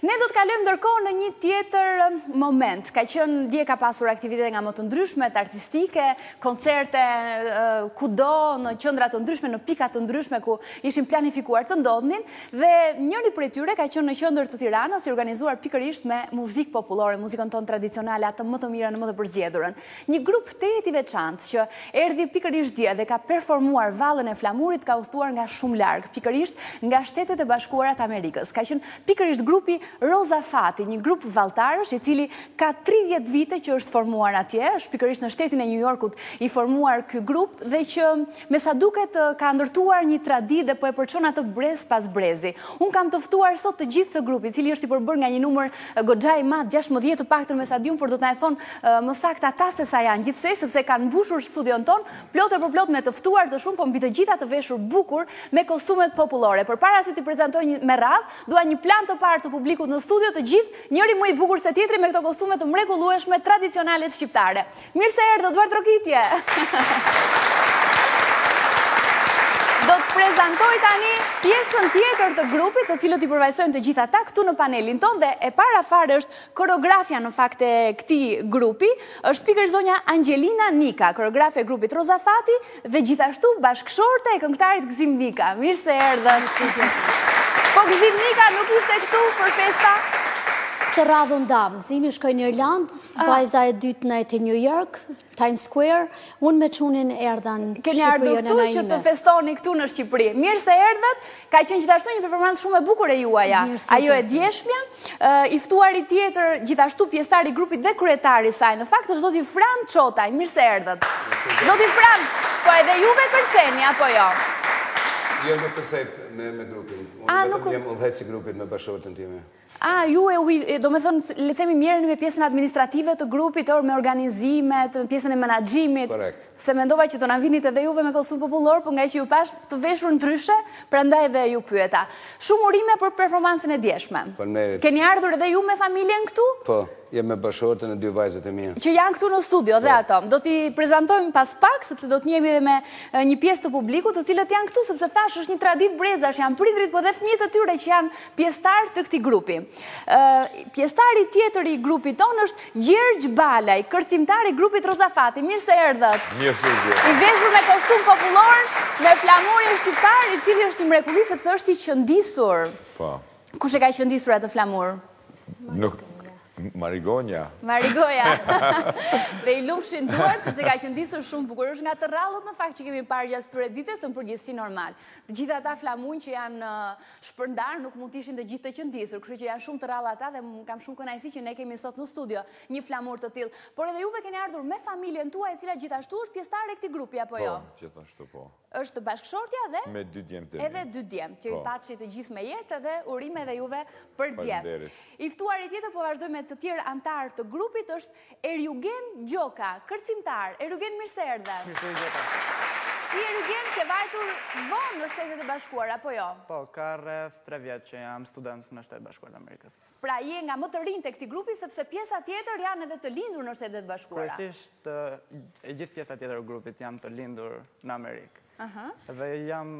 Ne do të kalojmë ndërkohë në një tjetër moment. Ka qenë dje ka pasur aktivitete nga më të ndryshmet, artistike, koncerte kudo, në qendra të ndryshme, në pika të ndryshme ku ishin planifikuar të ndodhnin, dhe njëri prej tyre ka qenë në qendër të Tiranës, i organizuar pikërisht me muzikë popullore, muzikën tonë tradicionale, atë më të mirën, më të përzgjedhurën. Një grup tejet i veçantë që erdhi pikërisht dje dhe ka performuar Vallën e Flamurit, ka udhëtuar nga shumë larg, pikërisht nga Shtetet e Bashkuara të Amerikës. Ka qenë pikërisht grupi Rosa Fati, një grup valltarësh i cili ka 30 vite që është formuar atje, është pikërisht në shtetin e New Yorkut i formuar ky grup dhe që me sa duket ka ndërtuar një traditë dhe po e përçon atë brez pas brezi. Un kam të ftuar sot të gjithë të grupit, i cili është i përbërë nga një numër goxha i madh, 16 të paktën me sa diun, por do të na e thonë më saktë ata se sa janë gjithsej, sepse kanë mbushur studion ton plotë për plot me të ftuar të shumë, po mbi të gjitha të veshur bukur me kostumet popullore. Përpara se t'i prezantoj me radhë, dua një plan të parë të publikut në studio, të gjithë, njëri më i bukur se tjetri me këto kostume të mrekullueshme tradicionale shqiptare. Mirë se erdhët, Duart Rokitje. Do të prezantoj tani pjesën tjetër të grupit, të cilët i përvajsojnë të gjithë ata këtu në panelin ton, dhe e para fare është koreografja në fakt e këtij grupi, është pikërisht zonja Angelina Nika, koreografe e grupit Rosa Fati dhe gjithashtu bashkëshorte e këngëtarit Gzim Nika. Mirë se erdhën. Po Gzim Nika nuk ishte këtu për festa? Këtë radhën damë, Gzimi shkoj në Irland, vajza e dytë në New York, Times Square, unë me qunin erdhan Shqipëri. Keni ardhur këtu që të festoni këtu në Shqipëri. Mirë se erdhët, ka qenë gjithashtu një performancë shumë e bukur e juaja. Ajo e djeshmja, i ftuari tjetër gjithashtu pjesëtari i grupit dhe kryetari i saj. Në fakt është zoti Fran Çotaj. Mirë se erdhët. Zoti Fran, po edhe juve përceni apo jo? Jo, nuk përcej me grupin. Unë vetëm jam udhëheqës i grupit me bashkëshorten time. Ju do me thënë, le themi mirën me pjesën administrative të grupit, me organizimet, me pjesën e menaxhimit. Korrekt. Se mendova që do na vinit edhe juve me kostum popullor, por nga që ju pash të veshur ndryshe, prandaj edhe ju pyeta. Shumë urime për performancën e djeshme. Keni ardhur edhe ju me familjen këtu? Po, jem me bashkëshorten e dy vajzat e mia. Që janë këtu në studio dhe ato. Do t'i prezantojmë pas pak, sepse do t'njehemi edhe me një pjesë të publikut, të cilët janë këtu, sepse thash është një traditë brezash, janë prindrit, po dhe fëmijët e tyre që janë pjesëtar të këtij grupi. Pjesëtari tjetër i grupit tonë është Gjergj Balaj, kërcimtar i grupit Rosa Fati. Mirë se erdhët. Mirë se erdhët. I veshur me kostum popullor, me flamurin shqiptar, i cili është i mrekulli sepse është i qëndisur. Po. Kush e ka qëndisur atë flamur? Nuk Marigonja. Marigoja. Dhe i lumshin duart, sepse ka qëndisur shumë bukur. Është nga të rrallët në fakt që kemi parë gjatë këtyre ditës në përgjithësi normal. Të gjithë ata flamunë që janë shpërndar nuk mund të ishin të gjithë të qëndisur, kështu që janë shumë të rrallë ata dhe kam shumë kënaqësi që ne kemi sot në studio një flamur të tillë. Por edhe juve keni ardhur me familjen tuaj, e cila gjithashtu është pjesëtare e këtij grupi apo jo? Po, gjithashtu po. Është bashkëshortja dhe me dy djemt e mi. Edhe dy djemt, që i patshi të gjithë me jetë dhe urime edhe juve për djemt. I ftuari tjetër po vazhdoj me të tjerë antar të grupit është Erjugen Gjoka, kërcimtar. Erjugen, mirë se erdhe. Mirë se erdhe. Ti Erjugen ke vajtur vonë në Shtetet e Bashkuara apo jo? Po, ka rreth 3 vjet që jam student në Shtetet e Bashkuara të Amerikës. Pra je nga më të rinj të këtij grupi sepse pjesa tjetër janë edhe të lindur në Shtetet e Bashkuara. Kryesisht e gjithë pjesa tjetër e grupit janë të lindur në Amerikë. Dhe jam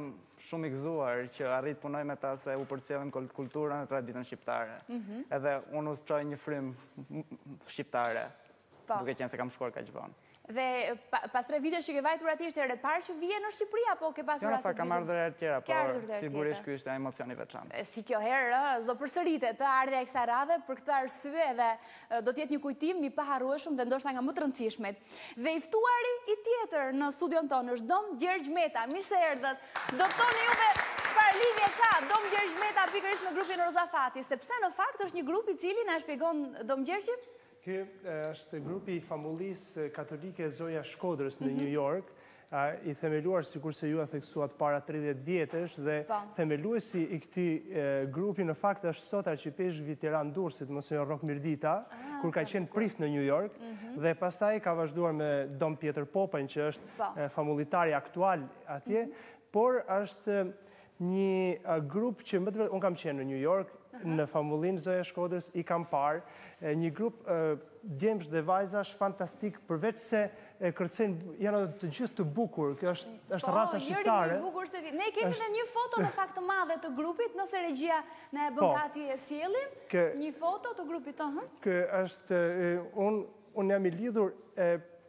shumë i gëzuar që arrit punoj me ta se u përcjellim kulturën e traditën shqiptare. Edhe unë ushtroj një frymë shqiptare, duke qenë se kam shkuar kaq vonë. Dhe pas 3 vite që ke vajtur atje, ishte herë e parë që vije në Shqipëri apo ke pasur rastin? Jo, në fakt kam ardhur herë tjera, por sigurisht ky ishte emocion i veçantë. Si kjo herë, do përsëritet ardha e kësaj radhe për këtë arsye dhe do të jetë një kujtim i paharrueshëm dhe ndoshta nga më të rëndësishmet. Dhe i ftuari i tjetër në studion tonë është Dom Gjergj Meta. Mirë se erdhët. Do të thoni juve çfarë lidhje ka Dom Gjergj Meta pikërisht me grupin Rosa Fati, sepse në fakt është një grup i cili na shpjegon Dom Gjergji? Ky është grupi i famullisë katolike Zoja Shkodrës në New York, i themeluar sikur se ju a theksuat para 30 vjetësh dhe themeluesi i këtij grupi në fakt është sot arqipeshku i Tiranë Durrësit, Monsinjor Rok Mirdita, kur ka qenë prift në New York dhe pastaj ka vazhduar me Dom Pjetër Popën që është famullitari aktual atje, por është një grup që unë kam qenë në New York, në famullinë Zoja Shkodrës i kam parë një grup djemsh dhe vajzash fantastik, përveç se kërcejnë, janë të gjithë të bukur, kjo është raca shqiptare. Ne kemi dhe një foto në fakt të madhe të grupit, nëse regjia në e bën gati e sjellim, një foto të grupit të Kë është, unë jam i lidhur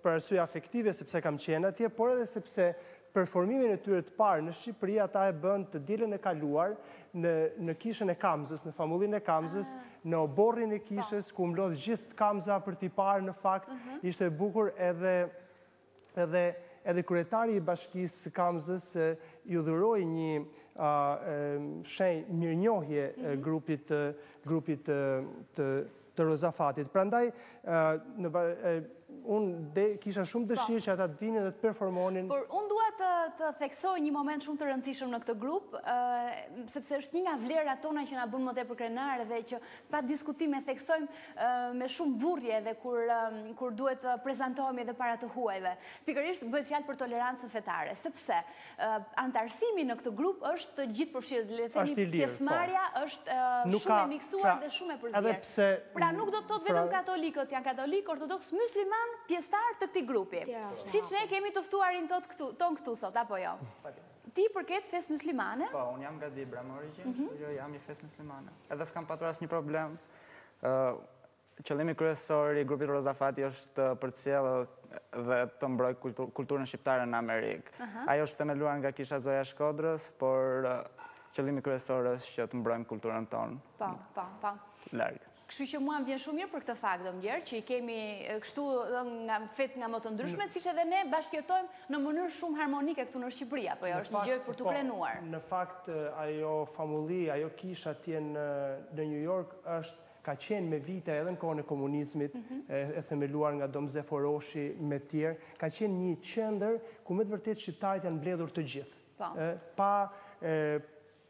për arsye afektive, sepse kam qenë atje, por edhe sepse performimin e tyre të parë në Shqipëri, ata e bën të dielën e kaluar në kishën e Kamzës, në famullinë e Kamzës, në oborrin e kishës, ku mlodh gjithë Kamza për t'i parë në fakt, ishte bukur edhe kryetari i bashkisë së Kamzës ju dhuroi një shenjë mirënjohje grupit të Rozafatit. Prandaj, unë kisha shumë dëshirë që ata të vinin dhe të performonin. Por unë dua të theksoj një moment shumë të rëndësishëm në këtë grup, sepse është një nga vlerat tona që na bën më tepër krenare dhe që pa diskutime theksojmë me shumë burrje dhe kur duhet të prezantohemi edhe para të huajve. Pikërisht bëhet fjalë për tolerancën fetare, sepse antarësimi në këtë grup është të gjithë përfshirës, le të themi pjesëmarrja është shumë e miksuar dhe shumë e përzierë. Pra nuk do të thotë vetëm katolikët janë katolik, ortodoks, musliman, pjesëtar të këtij grupi. Siç ne kemi të ftuarin ton këtu sot, apo jo? Ti përket fesë muslimane? Po, unë jam nga Dibra më origjinë, jo jam i fesë muslimane. Edhe s'kam patur asnjë problem. Qëllimi kryesor i grupit Rozafati është të përcjellë dhe të mbrojë kulturën shqiptare në Amerikë. Ajo është themeluar nga Kisha Zoja Shkodrës, por qëllimi kryesor është që të mbrojmë kulturën tonë. Po. Larg. Kështu që mua më vjen shumë mirë për këtë fakt, domgjer, që i kemi kështu nga fetë nga më të ndryshme, siç edhe ne bashkëjetojmë në mënyrë shumë harmonike këtu në Shqipëri, apo jo, është një gjë për t'u krenuar. Në fakt, ajo famulli, ajo kisha atje në New York ka qenë me vite edhe në kohën e komunizmit, e themeluar nga Dom Zeforoshi me tjerë, ka qenë një qendër ku me të vërtet shqiptarit janë mbledhur të gjithë.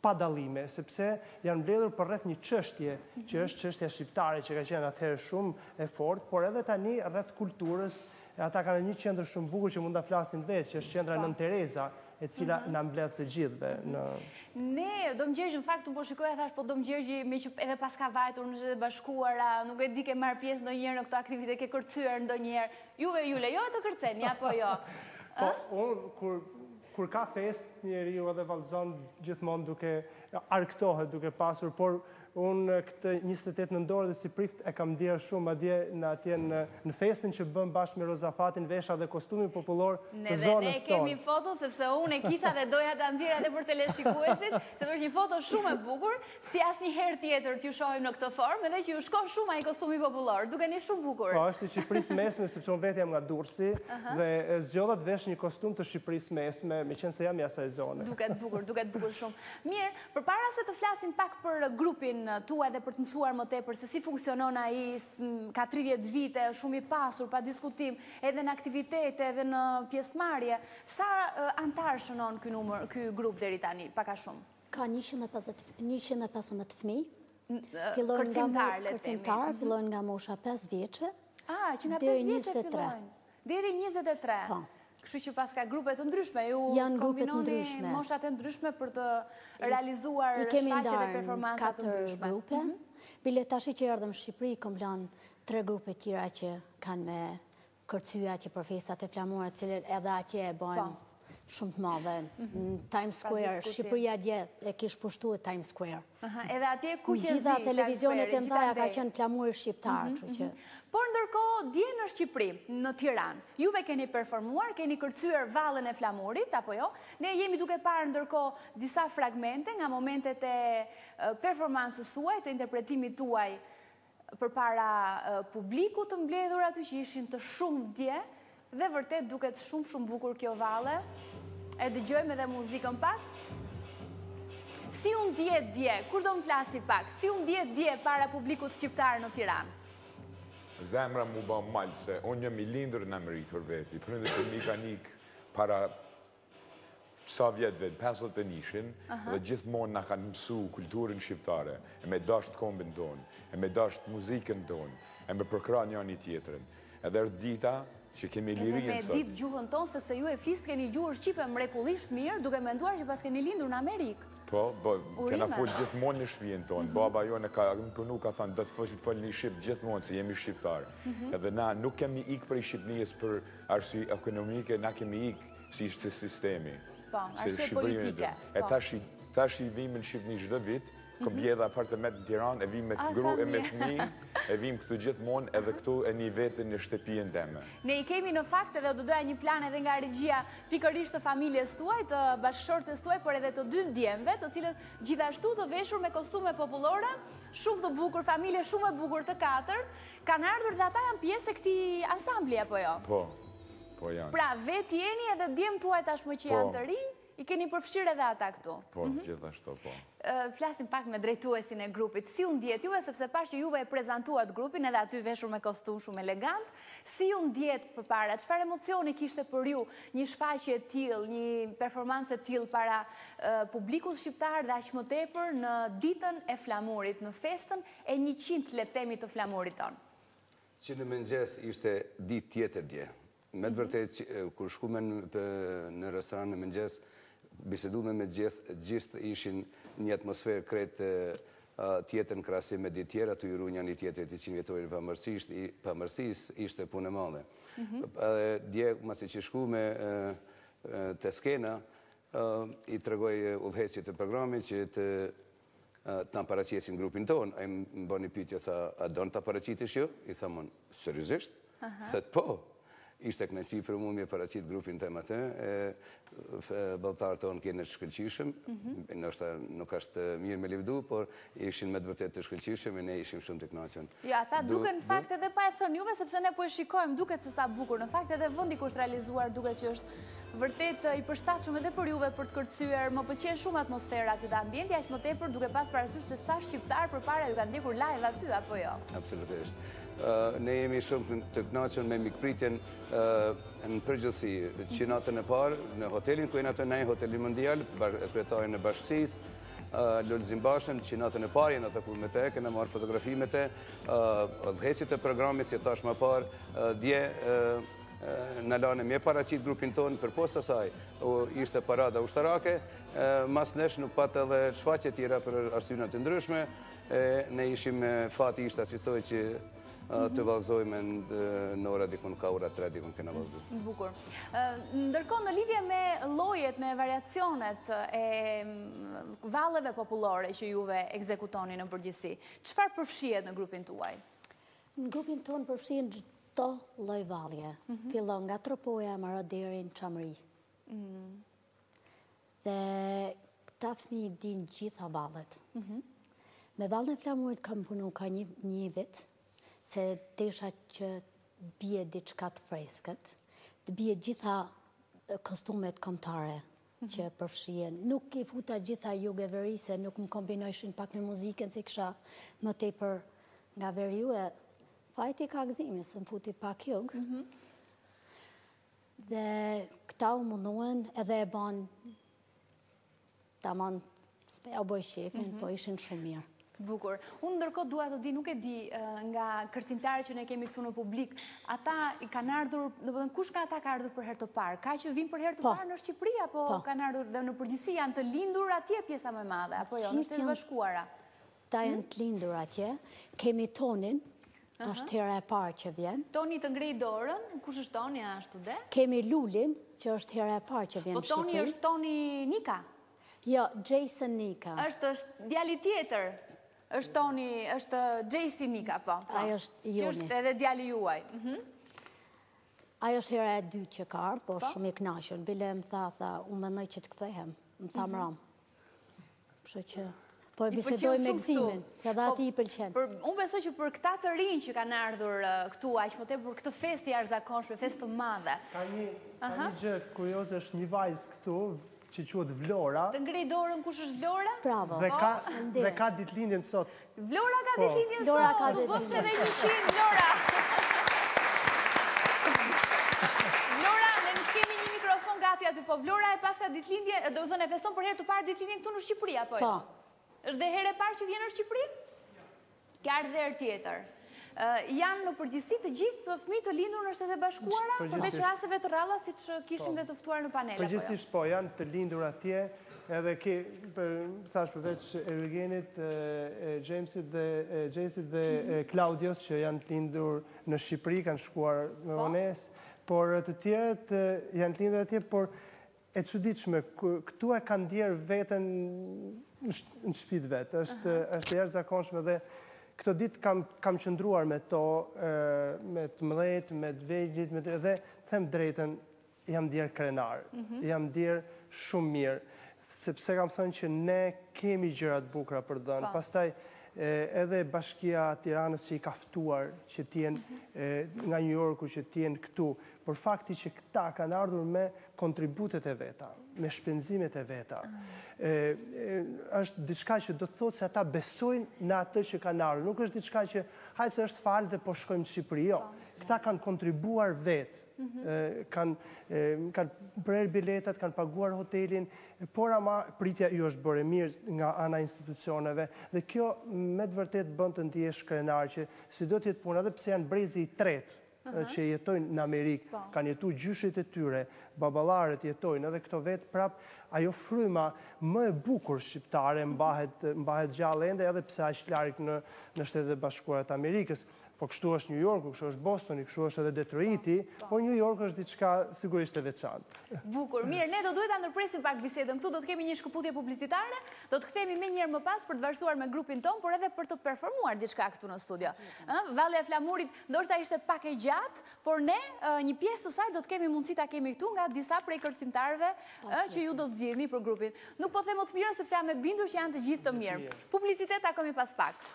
Pa dallime, sepse janë mbledhur për rreth një çështje, që është çështja shqiptare, që ka qenë atëherë shumë e fortë, por edhe tani rreth kulturës, ata kanë një qendër shumë bukur që mund ta flasin vetë, që është qendra Nën Tereza, e cila na mbledh të gjithëve. Ne, Dom Gjergji, në fakt, unë po shikoja thash, po Dom Gjergji, me që edhe pas ka vajtur në Shtetet Bashkuara, nuk e di ke marrë pjesë ndonjëherë në këtë aktivitet, ke kërcyer ndonjëherë. Juve ju lejohet të kërceni, apo jo? Po, unë kur ka fest, njeriu edhe vallëzon gjithmonë duke arktohet, duke pasur, por unë këtë 28 nëntor dhe si prift e kam ndier shumë atje në festin që bëm bashkë me Rozafatin, vesha dhe kostumin popullor të zonës tonë. Ne kemi foto, sepse unë e kisha dhe doja ta nxjerr edhe për teleshikuesit, sepse është një foto shumë e bukur, si asnjëherë tjetër t'ju shohim në këtë formë, edhe që ju shkon shumë ai kostumi popullor, dukeni shumë bukur. Po, është i Shqipërisë Mesme, sepse unë vetë jam nga Durrësi dhe zgjodha të vesh një kostum të Shqipërisë Mesme, meqense jam i asaj zone. Duket bukur shumë. Mirë, përpara se të flasim pak për grupin tuaj dhe për të mësuar më tepër se si funksionon ai, ka 30 vite, shumë i pasur, pa diskutim, edhe në aktivitete, edhe në pjesëmarrje. Sa antar shënon ky grup deri tani, pak a shumë? Ka 115 fëmijë. Kërcimtar, fillojnë nga mosha 5 vjeçe. Që nga 5 vjeçe fillojnë. Deri 23. Po. Kështu që pas ka grupe të ndryshme, ju kombinoni moshat e ndryshme për të realizuar shfaqje dhe performanca të ndryshme. I kemi ndarë 4 grupe. Bile tashi që erdhëm në Shqipëri, kom lanë 3 grupe tjera që kanë me kërcyja që për festat e flamuara, cilët edhe atje e bojnë shumë të madhe. Times Square, Shqipëria dje e kish pushtu e Times Square. Edhe atje ku që zi, gjitha televizionet e mdhaja ka qenë flamur shqiptar. Por ndërkohë, dje në Shqipëri, në Tiranë, juve keni performuar, keni kërcyer vallën e flamurit, apo jo? Ne jemi duke parë ndërkohë disa fragmente nga momentet e performansës suaj, të interpretimit tuaj përpara publikut të mbledhur aty që ishin të shumë dje, dhe vërtet duket shumë bukur kjo valle. E dëgjojmë edhe muzikën pak. Si unë dje, kush do më flasi pak, si unë dje para publikut shqiptar në Tiranë? Zemra mu ba malë se unë jam i lindur në Amerikë për veti, prindit e mi kanë ikë para sa vjetëve, 51, dhe gjithmonë na kanë mësu kulturën shqiptare, e me dasht kombin tonë, e me dasht muzikën tonë, e me përkra njani tjetërën. Edhe është dita që kemi lirinë sot. Edhe me ditë gjuhën tonë, sepse ju e flisë keni gjuhën shqipe mrekullisht mirë, duke menduar që pas keni lindur në Amerikë. Po, kena full gjithmonë në shtëpinë tonë. Baba jone ka punu, ka thënë, do të folni shqip gjithmonë, se jemi shqiptar. Edhe na nuk kemi ikë prej Shqipënisë për arsye ekonomike, na kemi ikë si ishte sistemi. Po, arsye politike. E tash i vim në Shqipëni çdo vit, kom bjedha apartament në Tiranë, e vim me gru e me fëmijë, e vim këtu gjithmonë edhe këtu e një vetën në shtëpinë teme. Ne i kemi në fakt edhe do doja një plan edhe nga regjia pikërisht të familjes tuaj, të bashkëshortes tuaj, por edhe të dy ndjemve, të cilët gjithashtu të veshur me kostume popullore, shumë të bukur, familje shumë e bukur të katër, kanë ardhur dhe ata janë pjesë e këtij ansambli apo jo? Po janë. Pra vetë jeni edhe djem tuaj tashmë që janë të rinj, i keni përfshirë edhe ata këtu. Po, gjithashtu, po. Flasim pak me drejtuesin e grupit. Si u ndjet juve, sepse pash që juve e prezantuat grupin, edhe aty veshur me kostum shumë elegant, si u ndjet përpara, çfarë emocioni kishte për ju një shfaqje e tillë, një performancë e tillë para publikut shqiptar dhe aq më tepër në ditën e flamurit, në festën e 100, le të themi, të flamurit ton? Që në mëngjes ishte ditë tjetër dje. Me të vërtet, kur shkume në restoran në mëngjes, bisedume me gjithë ishin një atmosferë kretë tjetër në krahasim me ditë tjera, të juru një tjetër të 100 vjetori pamërsisë, ishte punë e madhe. Dje, masi që shkume të skena, i tregoj udhëheqësit të programit që të në paraqesin grupin tonë, a i më bëni pyetje, tha, a donë të paraqitish jo? I thamon, seriozisht? Thët, po. Ishte kënaqësi për mua me paraqit grupin tem atë, balltarët tonë kënë të shkëlqyeshëm, ndoshta nuk është mirë me lëvdu, por ishin me të vërtetë të shkëlqyeshëm e ne ishim shumë të kënaqur. Jo, ata duken në fakt edhe pa e thënë juve, sepse ne po e shikojmë, duket se sa bukur. Në fakt edhe vendi ku është realizuar duket që është vërtet i përshtatshëm edhe për juve për të kërcyer. Më pëlqen shumë atmosfera aty dhe ambienti, aq më tepër duke pas parasysh se sa shqiptar përpara ju kanë ndjekur live aty apo jo. Absolutisht. Ne jemi shumë të kënaqur me mikpritjen në përgjithësi, që natën e parë në hotelin ku jena të nej, Hoteli Mondial, kryetarin e bashkësisë, Lulzim Bashën, që natën e parë jena takuar me te, kena marrë fotografi me te, udhëheqësit e programit, si thash më parë, dje në lanë me paraqit grupin tonë, për posa saj, ishte parada ushtarake, mas nesh nuk patë edhe shfaqje tjera për arsyna të ndryshme, ne ishim fati ishte asistoj që të vallëzojme në ora dikun ka ora 3 dikun kena vallëzuar. Bukur. Ndërkohë në lidhje me llojet, me variacionet e valleve popullore që juve ekzekutoni në përgjithësi, çfarë përfshihet në grupin tuaj? Në grupin tonë përfshihen çdo lloj vallje. Fillon nga Tropoja, marrë deri në Çamëri. Dhe këta fëmijë dinë gjitha vallet. Me vallën e Flamurit kam punu ka një vit, se desha që bie diçka të freskët, të bie gjitha kostumet kombëtare që përfshihen. Nuk i futa gjitha jugë e veri, se nuk më kombinojshin pak me muzikën, se kisha më tepër nga veri ju e fajti ka gëzimi, se më futi pak jugë. Dhe këta u munduan edhe e ban tamam speja u boj shefin, po ishin shumë mirë. Bukur. Unë ndërkohë dua të di, nuk e di nga kërcimtarët që ne kemi këtu në publik, ata i kanë ardhur, domethënë kush nga ata ka ardhur për herë të parë? Ka që vinë për herë të parë në Shqipëri apo kanë ardhur dhe në përgjithësi janë të lindur atje pjesa më e madhe apo jo, në Shtetet e Bashkuara? Ta janë të lindur atje. Kemi Tonin, është hera e parë që vjen. Toni të ngrej dorën, kush është Toni ashtu dhe? Kemi Lulin, që është hera e parë që vjen në Shqipëri. Po Toni është Toni Nika? Jo, Jason Nika. Është djali tjetër. është Toni, është Gjejsi Nika, po. Ajo është Joni. Që është edhe djali juaj. Ajo është hera e dytë që ka ardhur, po shumë i kënaqur. Bile më tha, unë mendoj që të kthehem. Më tha mram. Kështu që po e bisedoj me gëzimin, se edhe ati i pëlqen. Unë besoj që për këta të rinj që kanë ardhur këtu, aq më tepër për këtë festë jashtëzakonshme, festë të madhe. Ka një gjë kurioze, është një vajzë këtu që quhet Vlora. Të ngrej dorën kush është Vlora? Bravo. Dhe ka ditëlindjen sot. Vlora ka ditëlindjen sot. Vlora ka ditëlindjen. Edhe 100 Vlora. Vlora, ne nuk kemi një mikrofon gati aty, po Vlora e pas ka ditëlindje, do të thënë e feston për herë të parë ditëlindjen këtu në Shqipëri apo jo? Po. Është dhe herë e parë që vjen në Shqipëri? Ka ardhur herë tjetër. janë në përgjithësi të gjithë fëmijët të lindur në Shtetet e Bashkuara, përveç rasteve të rralla siç kishim dhe të ftuar në panel. Përgjithsisht po, janë të lindur atje, edhe thash përveç Eugenit, Jamesit dhe Claudios që janë të lindur në Shqipëri, kanë shkuar me vonesë, por të tjerët janë të lindur atje, por e çuditshme, këtu e kanë ndjerë veten në shtëpitë vetë, është jashtëzakonshme dhe këto ditë kam qëndruar me to, me të mëdhejt, me të vegjlit, dhe them drejtën, jam ndjerë krenar, jam ndjerë shumë mirë, sepse kam thënë që ne kemi gjërat bukura për dhënë, pastaj edhe Bashkia Tiranës që i ka ftuar që t'jenë nga New Yorku që t'jenë këtu, për fakti që këta kanë ardhur me kontributet e veta, me shpenzimet e veta. Është diçka që do të thotë se ata besojnë në atë që kanë ardhur. Nuk është diçka që hajtë se është falë dhe po shkojmë në Shqipëri. Jo, këta kanë kontribuar vetë. Kanë prerë biletat, kanë paguar hotelin, por ama pritja ju është bërë mirë nga ana institucioneve dhe kjo me të vërtet bën të ndihesh krenar që si do t'jetë puna, edhe pse janë brezi i tretë që jetojnë në Amerikë, kanë jetu gjyshit e tyre, baballarët jetojnë edhe këto vetë prap, ajo fryma më e bukur shqiptare mbahet gjallë ende edhe pse aq larg në Shtetet e Bashkuara të Amerikës. Po kështu është New Yorku, kështu është Bostoni, kështu është edhe Detroiti, po New York është diçka sigurisht e veçantë. Bukur. Mirë, ne do duhet ta ndërpresim pak bisedën këtu, do të kemi një shkëputje publicitare, do të kthehemi më njëherë më pas për të vazhduar me grupin ton, por edhe për të performuar diçka këtu në studio. Valli e Flamurit ndoshta ishte pak e gjatë, por ne një pjesë të saj do të kemi mundësi ta kemi këtu nga disa prej kërcimtarëve që ju do të zgjidhni për grupin. Nuk po them më të mirë sepse jam e bindur që janë të gjithë të mirë. Publicitet takojmë pas pak.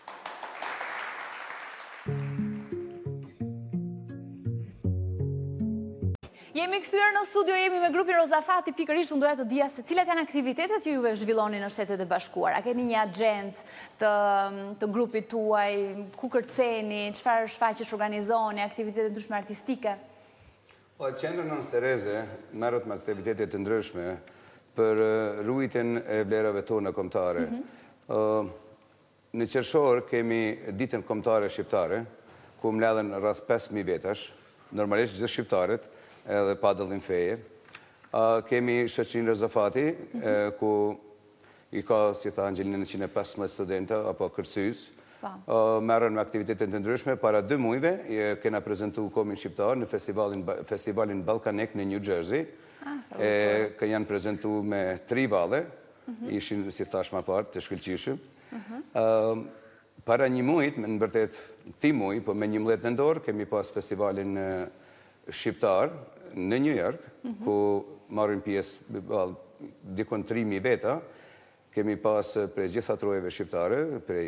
Jemi kthyer në studio, jemi me grupin Rozafati, pikërisht unë doja të dija se cilat janë aktivitetet që juve zhvilloni në Shtetet e Bashkuara. A keni një agent të grupit tuaj, ku kërceni, çfarë shfaqjesh organizoni, aktivitete ndryshme artistike? Qendra Nons Tereze merret me aktivitete të ndryshme për ruajtjen e vlerave tona kombëtare. Në qershor kemi ditën kombëtare shqiptare, ku mbledhen rreth 5000 vetash, normalisht gjithë shqiptarët, edhe pa dallim feje. Kemi shoqërinë Rozafati, ku i ka, si tha Angelina, 115 studentë apo kërcyes. Merren me aktivitete të ndryshme. Para 2 muajve kena prezantuar komin shqiptar në festivalin Ballkanek në New Jersey. Që janë prezantuar me 3 valle, ishin, si thash më parë, të shkëlqyeshëm. Para 1 muajit, në vërtet këtij muaji, po me 11 nëntor, kemi pas festivalin shqiptar në New York, ku marrin pjesë dikon 3000 veta. Kemi pas prej gjitha trojeve shqiptare, prej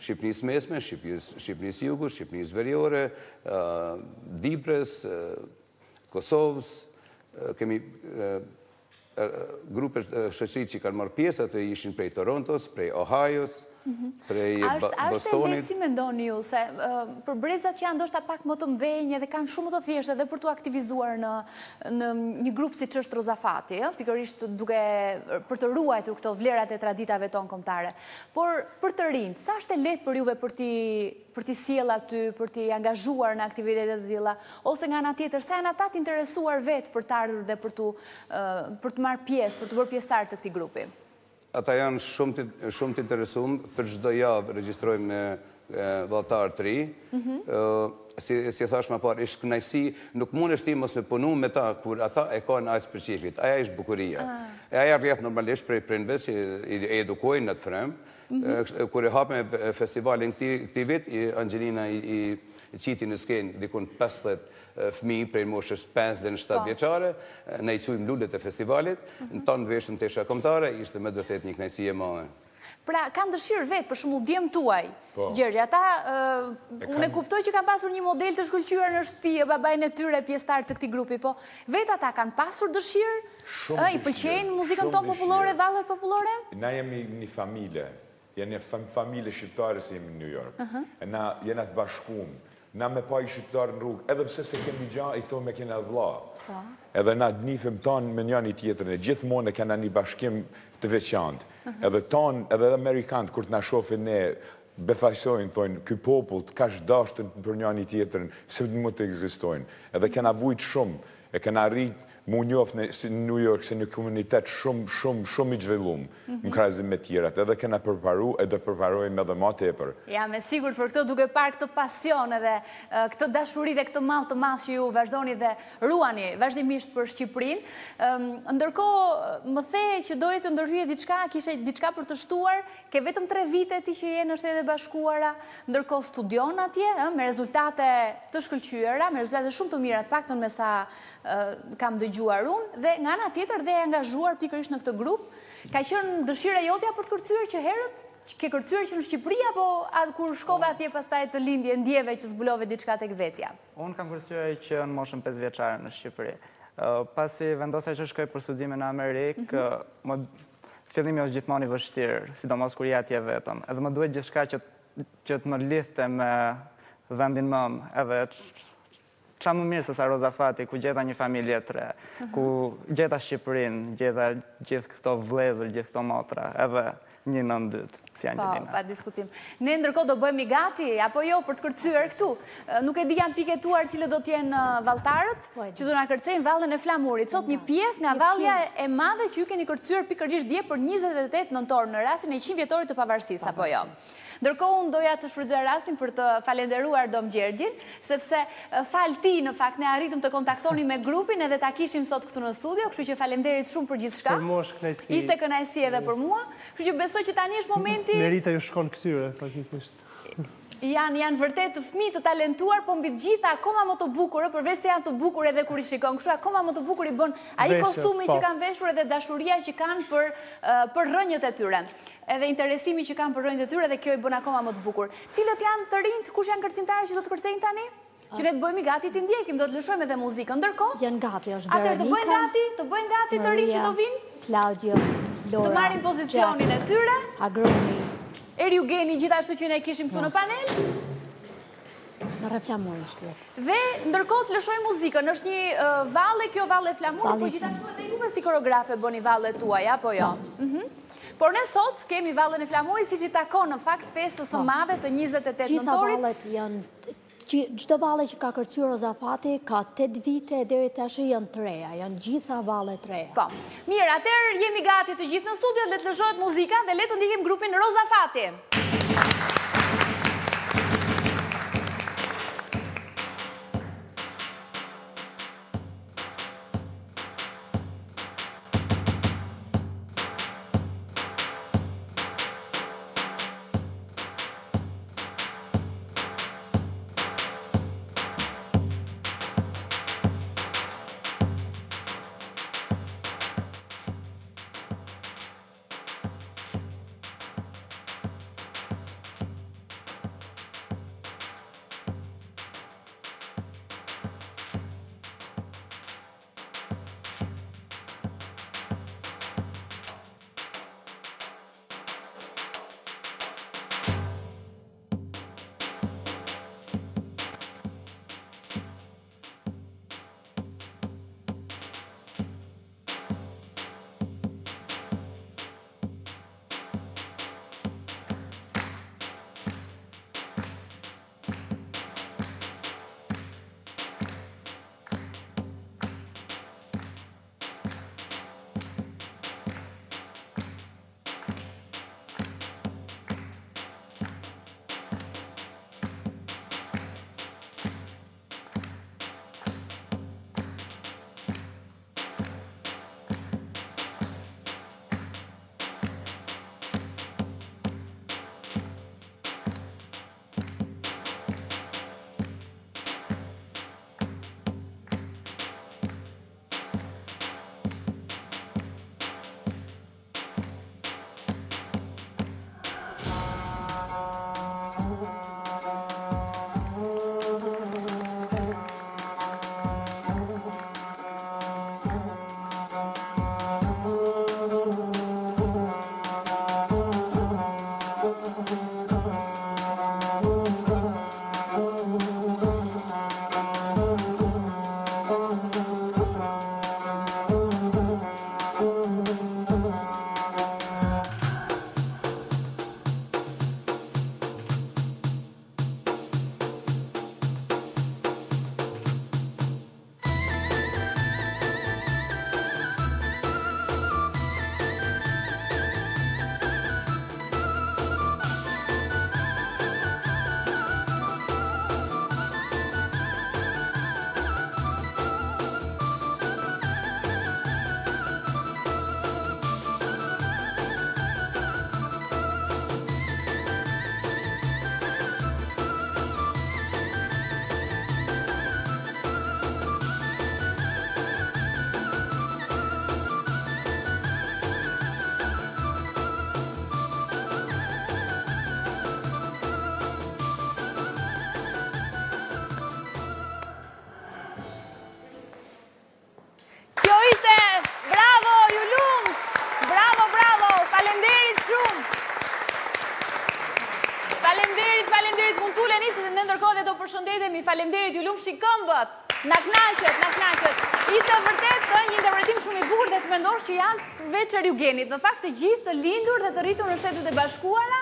Shqipërisë mesme, Shqipërisë jugut, Shqipërisë veriore, Dibrës, Kosovës. Kemi grupe shoqëri që kanë marrë pjesë, atë ishin prej Torontos, prej Ohio's, prej Bostonit. A është e lehtë si mendoni ju, se për brezat që janë ndoshta pak më të mëdhenj dhe kanë shumë më të thjeshtë edhe për t'u aktivizuar në një grup siç është Rozafati, pikërisht për të ruajtur këto vlerat e traditave tonë kombëtare. Por për të rinjt, sa është e lehtë për juve për t'i sjell aty, për t'i angazhuar në aktivitete të tilla, ose nga ana tjetër, sa janë ata të interesuar vetë për të ardhur dhe për të marrë pjesë, për të bërë pjesëtar të këtij grupi? Ata janë shumë të interesuar, për çdo javë regjistrojmë vallëtar të ri. Si thash më parë, është kënaqësi, nuk mundesh ti mos me punu me ta kur ata e kanë aq specifik. Aja është bukuria. Aja rrjedh normalisht prej prindve që i edukojnë në të frem. Kur e hapëm festivalin këtij vit, Angelina i qiti në skenë dikun 50 fëmijë prej moshës 5 dhe në 7 vjeçare, ne i quajmë lulet e festivalit, në tonë veshën tesha kombëtare, ishte me vërtet një kënaqësi e madhe. Pra, kanë dëshirë vetë, për shembull djemt tuaj, Gjergj, ata, unë e kuptoj që kanë pasur një model të shkëlqyer në shtëpi, babajnë e tyre pjesëtar të këtij grupi, po vetë ata kanë pasur dëshirë? I pëlqejnë muzikën tonë popullore, vallet popullore? Na jemi një familje, janë një familje shqiptare si jemi në New York, e na jena të bashkuar. Na me pa i shqiptarë në rrugë, edhe pse se kemi gjatë, i thonë me kena vlla. Edhe na dnifim tonë me njëri tjetrin, e gjithmonë e kena një bashkim të veçantë. Edhe tonë, edhe Amerikanët, kur të na shohin ne, befasojnë, thonë, ky popull të kash dashtën për njëri tjetrin, se mund të ekzistojnë. Edhe kena vujt shumë, e kena rrit mu njoft në New York se një komunitet shumë i zhvillum në krahazim me tjerat, edhe kena përparu edhe përparojmë edhe ma tepër. Ja, me sigur për këtë duke parë këtë pasion edhe këtë dashuri dhe këtë mall të madh që ju vazhdoni dhe ruani vazhdimisht për Shqipërinë. Ndërkohë më the që doje të ndërhyje diçka, kishe diçka për të shtuar, ke vetëm 3 vite ti që je në Shtetet e Bashkuara, ndërkohë studion atje, me rezultate të shkëlqyera, me rezultate shumë të mira, të paktën me sa kam dëgjuar unë, dhe nga ana tjetër dhe e angazhuar pikërisht në këtë grup. Ka qenë dëshira jotja për të kërcyer që herët? Ke kërcyer që në Shqipëri, apo kur shkove atje pastaj të lindje ndjeve që zbulove diçka tek vetja? Unë kam kërcyer që në moshën 5 vjeçare në Shqipëri. Pasi vendosa që shkoj për studime në Amerikë, fillimi është gjithmonë i vështirë, sidomos kur je atje vetëm. Edhe më duhet gjithçka që të më lidhte me vendin mëm, edhe qa më mirë se sa Rozafati, ku gjeta një familje të re, ku gjeta Shqipërinë, gjeta gjithë këto vlezër, gjithë këto motra, edhe një nën dytë, si Angelina. Po, pa diskutim. Ne ndërkohë do bëhemi gati, apo jo, për të kërcyer këtu. Nuk e di janë piketuar cilë do t'jenë valltarët, që do na kërcejnë vallën e Flamurit. Sot një pjesë nga vallja e madhe që ju keni kërcyer pikërisht dje për 28 nëntor në rastin e 100 vjetorit të pavarësisë, apo jo. Ndërkohë unë doja të shfrytëzoj rastin për të falenderuar Dom Gjergjin, sepse fal ti në fakt ne arritëm të kontaktoni me grupin edhe ta kishim sot këtu në studio, kështu që faleminderit shumë për gjithçka. Për mua është kënaqësi. Ishte kënaqësi edhe për mua, kështu që besoj që tani është momenti. Merita ju shkon këtyre, faktikisht. Janë vërtet të fëmijë të talentuar, po mbi të gjitha akoma më të bukur, përveç se janë të bukur edhe kur i shikon, kështu akoma më të bukur i bën ai kostumi që kanë veshur edhe dashuria që kanë për rrënjët e tyre. Edhe interesimi që kanë për rrënjët e tyre dhe kjo i bën akoma më të bukur. Cilët janë të rinjt, kush janë kërcimtarët që do të kërcejnë tani? Që ne të bëhemi gati të ndjekim, do të lëshojmë edhe muzikën. Ndërkohë, janë gati, është Veronika. Atëherë të bëjnë gati të rinjt që do vinë? Claudio, Lora, të marrin pozicionin e tyre. Agroni. Eri Eugeni, gjithashtu që ne kishim këtu në panel. Në Flamurin shkruet. Dhe ndërkohë të lëshoj muzikën, është një valle, kjo valle Flamurit, po gjithashtu edhe juve si koreografe bëni vallet tuaj, apo jo? Por ne sot kemi vallën e Flamurit, siç i takon në fakt festës së madhe të 28 nëntorit. Gjitha vallet janë, çdo valle që ka kërcyer Rozafati ka 8 vite deri tash janë të reja, janë gjitha vallet të reja. Po. Mirë, atëherë jemi gati të gjithë në studio, le të lëshohet muzika dhe le të ndjekim grupin Rozafati. përshëndetemi, faleminderit, ju lumshi këmbët. Na knaqet. Ishte vërtet një interpretim shumë i bukur dhe të mendosh që janë përveç Eugenit. Në fakt të gjithë të lindur dhe të rritur në Shtetet e Bashkuara,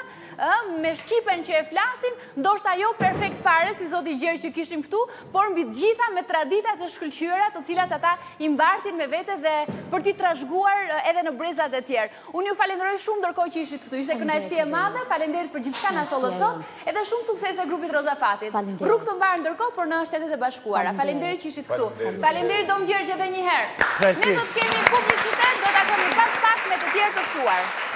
me shqipen që e flasin, ndoshta jo perfekt fare si zoti Gjergj që kishim këtu, por mbi të gjitha me traditat e shkëlqyera të cilat ata i mbartin me vete dhe për t'i trashëguar edhe në brezat e tjerë. Unë ju falenderoj shumë ndërkohë që ishit këtu. Ishte kënaqësi e madhe. Faleminderit për gjithçka na sollët sot, edhe shumë suksese grupit Rozafatit. Rrugë të mbarë ndërkohë për në Shtetet e Bashkuara. Faleminderit që ishit këtu. Faleminderit Dom Gjergj edhe një herë. Ne do të kemi publicitet, do ta kemi pas pak me të tjerë të ftuar.